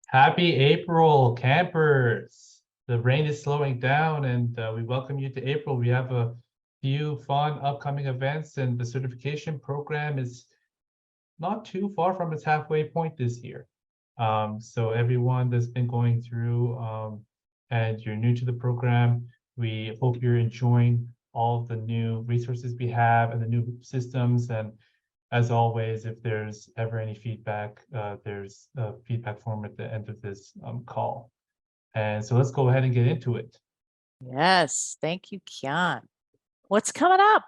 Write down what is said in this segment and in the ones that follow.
Happy April, campers. The rain is slowing down and we welcome you to April. We have a few fun upcoming events and the certification program is not too far from its halfway point this year. So everyone that's been going through and you're new to the program, we hope you're enjoying all of the new resources we have and the new systems. And as always, if there's ever any feedback, there's a feedback form at the end of this call. And so let's go ahead and get into it. Yes, thank you, Kian. What's coming up?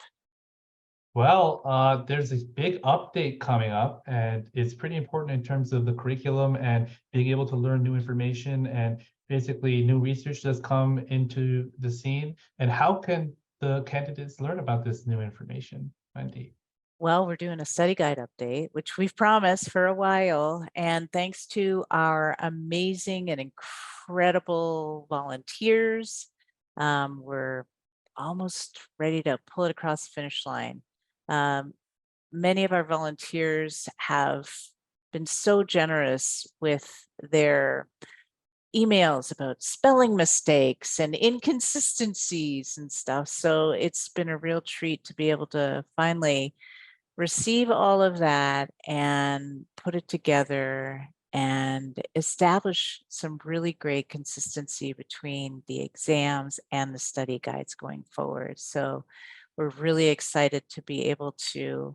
Well, there's a big update coming up, and it's pretty important in terms of the curriculum and being able to learn new information and basically new research that's come into the scene. And how can the candidates learn about this new information, Wendy? Well, we're doing a study guide update, which we've promised for a while. And thanks to our amazing and incredible volunteers, we're almost ready to pull it across the finish line. Many of our volunteers have been so generous with their emails about spelling mistakes and inconsistencies and stuff. So it's been a real treat to be able to finally receive all of that and put it together and establish some really great consistency between the exams and the study guides going forward. So we're really excited to be able to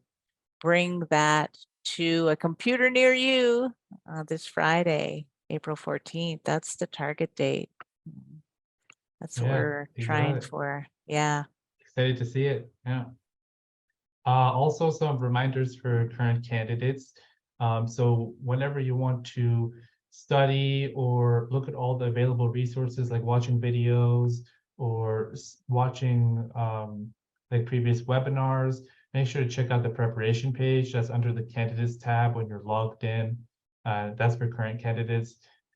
bring that to a computer near you this Friday, April 14th. That's the target date. That's what we're trying for. Yeah. Excited to see it. Yeah. Also some reminders for current candidates. So whenever you want to study or look at all the available resources, like watching videos or watching like previous webinars, make sure to check out the preparation page. That's under the candidates tab when you're logged in. That's for current candidates.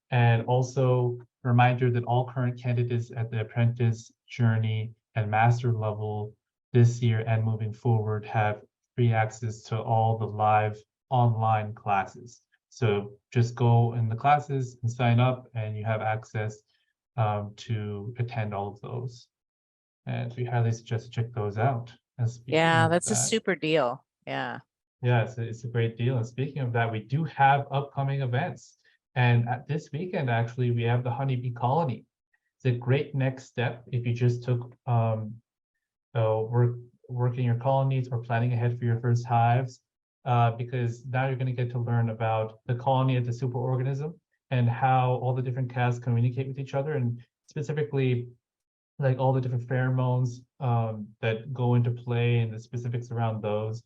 And also reminder that all current candidates at the apprentice, journey, and master level this year and moving forward have free access to all the live online classes. So just go in the classes and sign up and you have access to attend all of those. And we highly suggest to check those out. And Yeah, that's a super deal. Yeah. Yeah, it's a great deal. And speaking of that, we do have upcoming events. And at this weekend, actually, we have the honeybee colony. It's a great next step if you just took working your colonies or planning ahead for your first hives, because now you're going to get to learn about the colony as a superorganism and how all the different castes communicate with each other, and specifically like all the different pheromones that go into play and the specifics around those.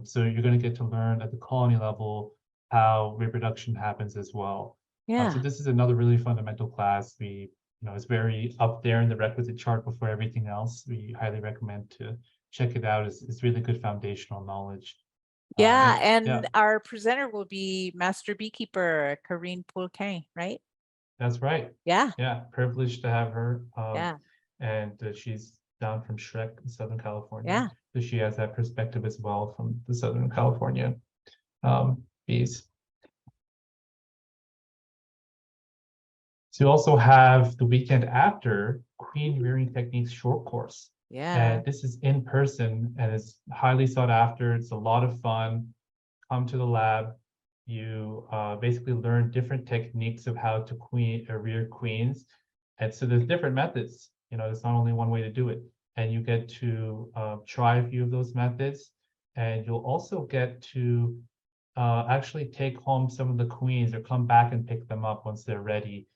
So you're going to get to learn at the colony level how reproduction happens as well. Yeah. So this is another really fundamental class. It's very up there in the requisite chart before everything else. We highly recommend to check it out. It's really good foundational knowledge. Yeah, and our presenter will be Master Beekeeper Karine Poulquin, right? That's right. Yeah. Yeah, privileged to have her. Yeah. And she's down from Shrek in Southern California. Yeah. So she has that perspective as well from the Southern California bees. So you also have the weekend after queen rearing techniques short course. Yeah. And this is in person and it's highly sought after. It's a lot of fun. Come to the lab. You basically learn different techniques of how to rear queens. And so there's different methods. There's not only one way to do it. And you get to try a few of those methods. And you'll also get to actually take home some of the queens or come back and pick them up once they're ready,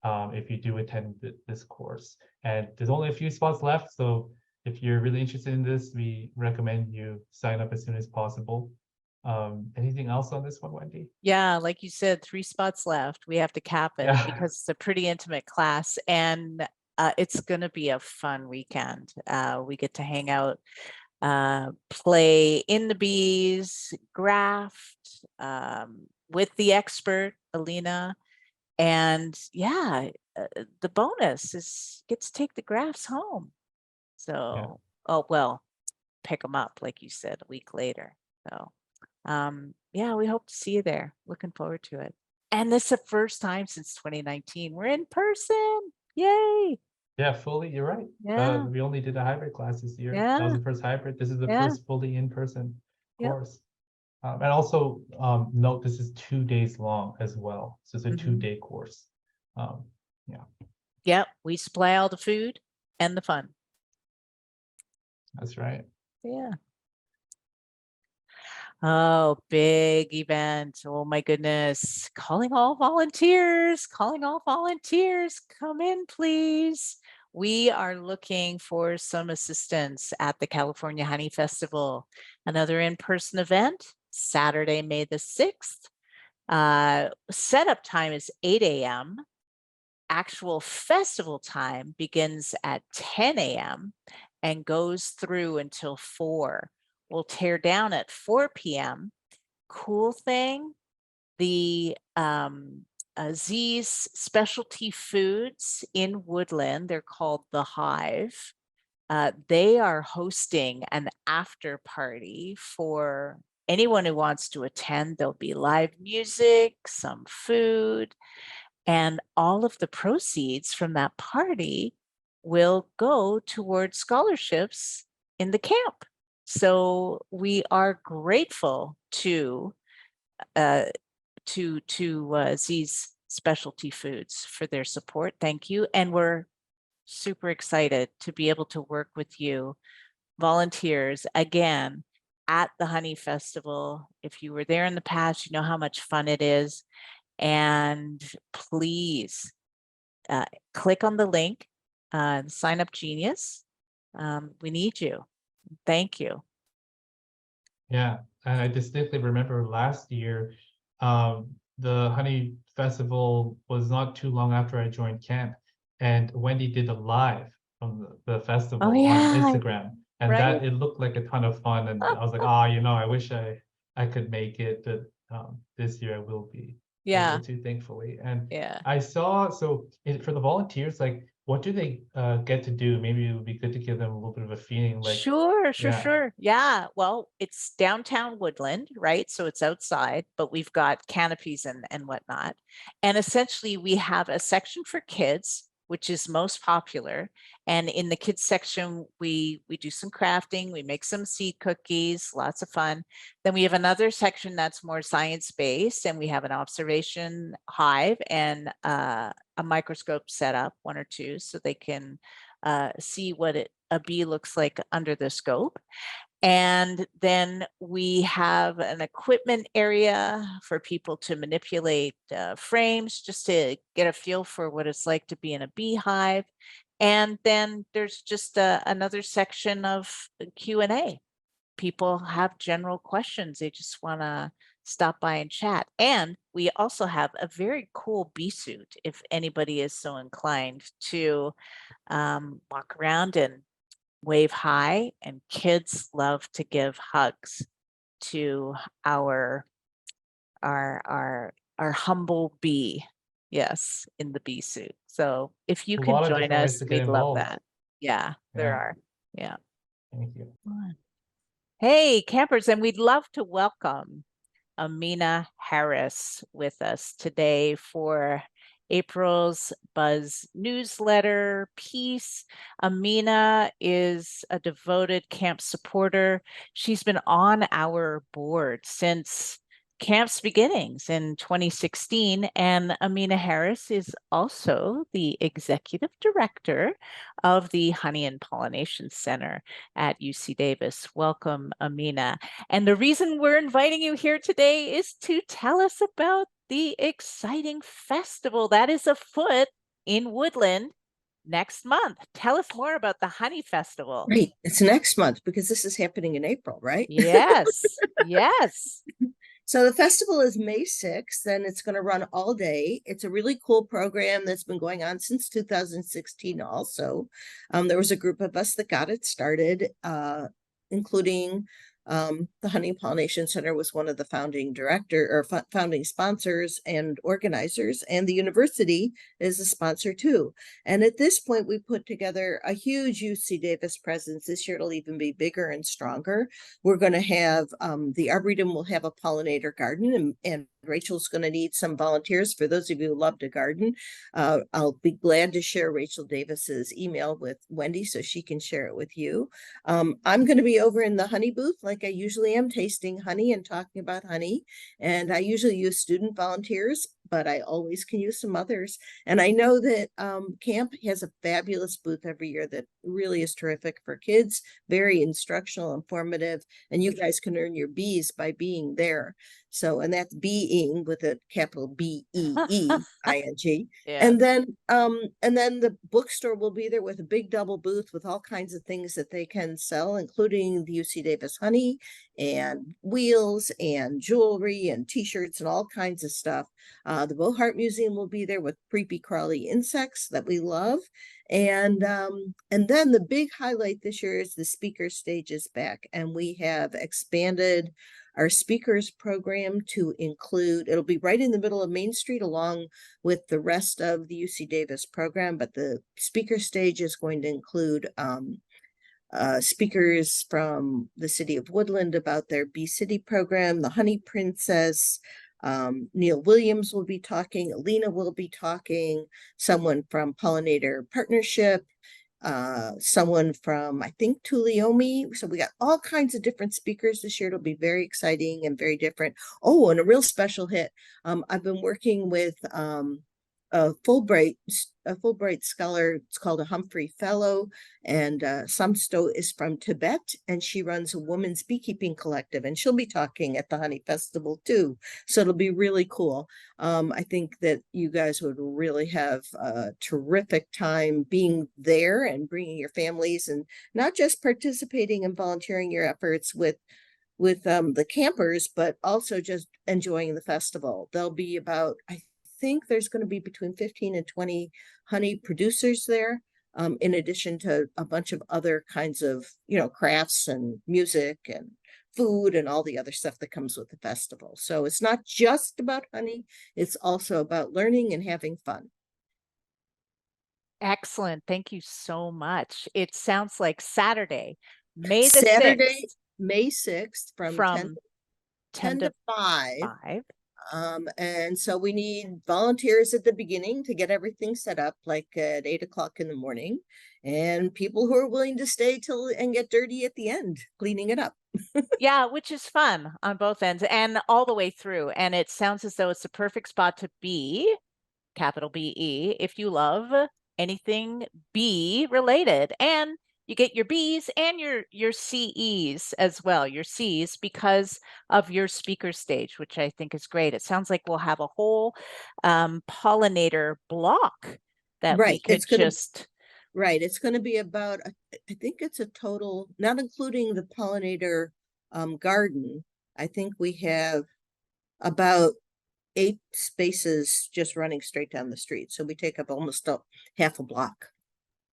if you do attend this course. And there's only a few spots left. So if you're really interested in this, we recommend you sign up as soon as possible. Anything else on this one, Wendy? Yeah, like you said, 3 spots left. We have to cap it because it's a pretty intimate class, and it's going to be a fun weekend. We get to hang out, play in the bees, graft with the expert, Amina. And yeah, the bonus is get to take the grafts home. So, oh, well, pick them up, like you said, a week later. So, yeah, we hope to see you there. Looking forward to it. And this is the first time since 2019 we're in person. Yay. Yeah, fully, you're right. Yeah. We only did a hybrid class this year. That was Yeah. the first hybrid. This is the Yeah. first fully in-person Yep. course. And also note this is 2 days long as well. So it's a 2-day course. Yeah, Yep. We supply all the food and the fun. that's right. Yeah. Oh, big event. Oh my goodness. Calling all volunteers, calling all volunteers. Come in, please. We are looking for some assistance at the California Honey Festival, another in-person event, Saturday, May the 6th. Setup time is 8 a.m. Actual festival time begins at 10 a.m. and goes through until 4. We'll tear down at 4 p.m. Cool thing, the Z's specialty foods in Woodland, they're called The Hive. They are hosting an after party for anyone who wants to attend. There'll be live music, some food, and all of the proceeds from that party will go towards scholarships in the camp. So we are grateful to Z's Specialty Foods for their support. Thank you. And we're super excited to be able to work with you, volunteers, again, at the Honey Festival. If you were there in the past, you know how much fun it is. And please click on the link, Sign Up Genius. We need you. Thank you. Yeah, and I distinctly remember last year, the Honey Festival was not too long after I joined camp, and Wendy did a live from the festival on Instagram, and right. that it looked like a ton of fun, and I was like, I wish I could make it, but this year I will be able to, thankfully. And Yeah. I saw, for the volunteers, like, what do they get to do? Maybe it would be good to give them a little bit of a feeling, like, Sure. yeah. Yeah. Well, it's downtown Woodland, right? So it's outside, but we've got canopies and whatnot. And essentially we have a section for kids, which is most popular. And in the kids section, we do some crafting, we make some seed cookies, lots of fun. Then we have another section that's more science-based, and we have an observation hive and a microscope set up, 1 or 2, so they can see what a bee looks like under the scope. And then we have an equipment area for people to manipulate frames, just to get a feel for what it's like to be in a beehive. And then there's just another section of Q&A. People have general questions. They just want to stop by and chat. And we also have a very cool bee suit, if anybody is so inclined to walk around and wave hi. And kids love to give hugs to our humble bee. Yes, in the bee suit. So if you A can lot of join different ways us, to get we'd love involved. that. Yeah, there Yeah, are. Yeah. thank you. Hey, campers, and we'd love to welcome Amina Harris with us today for April's Buzz newsletter piece. Amina is a devoted camp supporter. She's been on our board since camp's beginnings in 2016, and Amina Harris is also the executive director of the Honey and Pollination Center at UC Davis. Welcome, Amina. And the reason we're inviting you here today is to tell us about the exciting festival that is afoot in Woodland next month. Tell us more about the Honey Festival. Right. It's next month because this is happening in April, right? Yes. Yes. So the festival is May 6th, and it's going to run all day. It's a really cool program that's been going on since 2016 also. There was a group of us that got it started, including the Honey Pollination Center was one of the founding founding sponsors and organizers, and the university is a sponsor too. And at this point, we put together a huge UC Davis presence. This year, it'll even be bigger and stronger. We're going to have the Arboretum will have a pollinator garden, and Rachel's going to need some volunteers. For those of you who love to garden, I'll be glad to share Rachel Davis's email with Wendy so she can share it with you. I'm going to be over in the honey booth like I usually am, tasting honey and talking about honey. And I usually use student volunteers, but I always can use some others. And I know that camp has a fabulous booth every year that really is terrific for kids, very instructional, informative, and you guys can earn your B's by being there. So, and that's being with a capital BEEING. Yeah. And then the bookstore will be there with a big double booth with all kinds of things that they can sell, including the UC Davis honey and wheels and jewelry and t-shirts and all kinds of stuff. The Bohart Museum will be there with creepy crawly insects that we love. And then the big highlight this year is the speaker stage is back, and we have expanded our speakers program to include, it'll be right in the middle of Main Street along with the rest of the UC Davis program, but the speaker stage is going to include speakers from the city of Woodland about their Bee City program, the Honey Princess. Neil Williams will be talking, Alina will be talking, someone from Pollinator Partnership, someone from, I think, Tuliomi. So we got all kinds of different speakers this year. It'll be very exciting and very different. Oh, and a real special hit. I've been working with a Fulbright scholar. It's called a Humphrey Fellow, and Samsto is from Tibet, and she runs a women's beekeeping collective, and she'll be talking at the Honey Festival too. So it'll be really cool. I think that you guys would really have a terrific time being there and bringing your families and not just participating and volunteering your efforts with the campers, but also just enjoying the festival. There'll be about, I think there's going to be between 15 and 20 honey producers there, in addition to a bunch of other kinds of, crafts and music and food and all the other stuff that comes with the festival. So it's not just about honey, it's also about learning and having fun. Excellent. Thank you so much. It sounds like Saturday, May the Saturday, 6th, May 6th from 10 to 5. 5. And so we need volunteers at the beginning to get everything set up, like at 8 o'clock in the morning, and people who are willing to stay till and get dirty at the end, cleaning it up. Yeah, which is fun on both ends and all the way through. And it sounds as though it's the perfect spot to be, capital BE, if you love anything bee related. And you get your B's and your CEs as well, your C's, because of your speaker stage, which I think is great. It sounds like we'll have a whole pollinator block that we Right, could it's gonna just right. It's going to be about, I think it's a total, not including the pollinator garden. I think we have about 8 spaces just running straight down the street. So we take up almost half a block.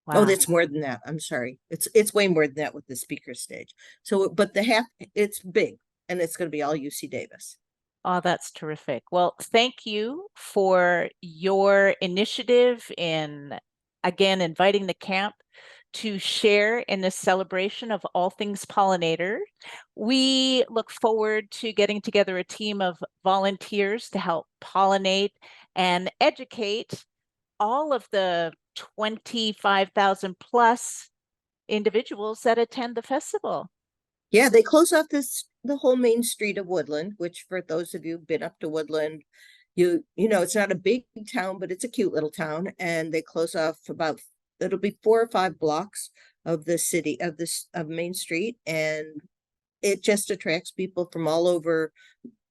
Oh, wow. that's more than that. I'm sorry. It's way more than that with the speaker stage. So, but it's big, and it's going to be all UC Davis. Oh, that's terrific. Well, thank you for your initiative in, again, inviting the camp to share in this celebration of all things pollinator. We look forward to getting together a team of volunteers to help pollinate and educate all of the 25,000 plus individuals that attend the festival. Yeah, they close off the whole main street of Woodland, which for those of you who've been up to Woodland, you know, it's not a big town, but it's a cute little town. And they close off it'll be 4 or 5 blocks of the city of Main Street. And it just attracts people from all over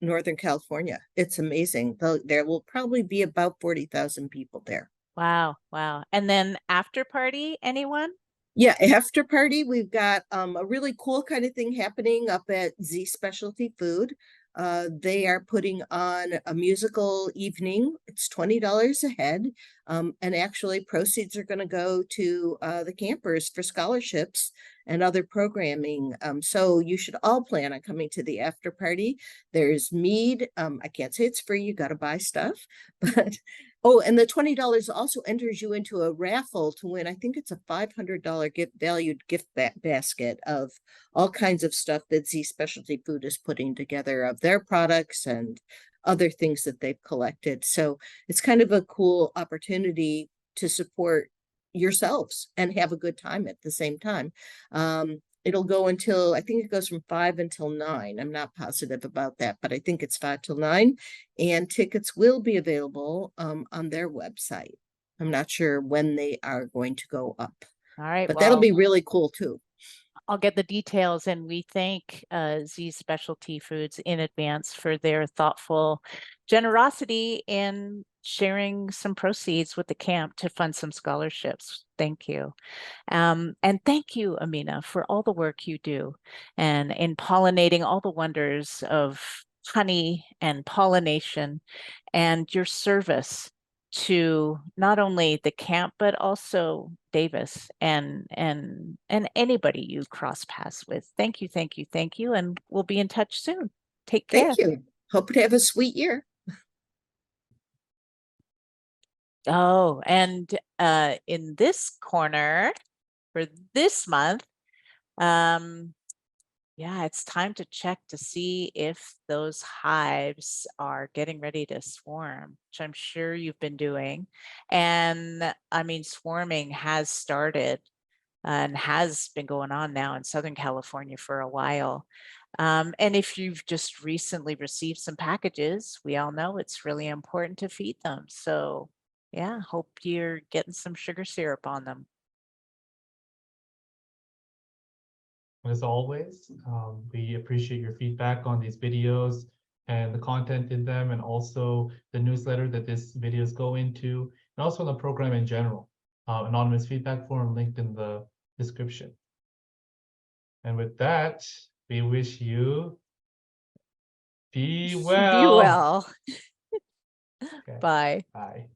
Northern California. It's amazing. There will probably be about 40,000 people there. Wow, wow. And then after party, anyone? Yeah, after party, we've got a really cool kind of thing happening up at Z Specialty Food. They are putting on a musical evening. It's $20 a head. And actually proceeds are going to go to the campers for scholarships and other programming. So you should all plan on coming to the after party. There's mead. I can't say it's free. You got to buy stuff, but oh, and the $20 also enters you into a raffle to win. I think it's a $500 valued gift basket of all kinds of stuff that Z Specialty Food is putting together of their products and other things that they've collected. So it's kind of a cool opportunity to support yourselves and have a good time at the same time. It'll go until, I think it goes from 5 until 9. I'm not positive about that, but I think it's 5 till 9. And tickets will be available on their website. I'm not sure when they are going to go up, All right. but that'll Well, be really cool too. I'll get the details, and we thank Z Specialty Foods in advance for their thoughtful generosity in sharing some proceeds with the camp to fund some scholarships. Thank you. And thank you, Amina, for all the work you do and in pollinating all the wonders of honey and pollination, and your service to not only the camp but also Davis and anybody you cross paths with. Thank you, thank you, thank you, and we'll be in touch soon. Take care. Thank you. Hope to have a sweet year. Oh, and in this corner for this month, yeah, it's time to check to see if those hives are getting ready to swarm, which I'm sure you've been doing. And I mean, swarming has started and has been going on now in Southern California for a while. And if you've just recently received some packages, we all know it's really important to feed them. So yeah, hope you're getting some sugar syrup on them. As always, we appreciate your feedback on these videos and the content in them, and also the newsletter that this videos go into, and also the program in general. Anonymous feedback form linked in the description. And with that, we wish you be well. Be well. Okay, Bye. bye.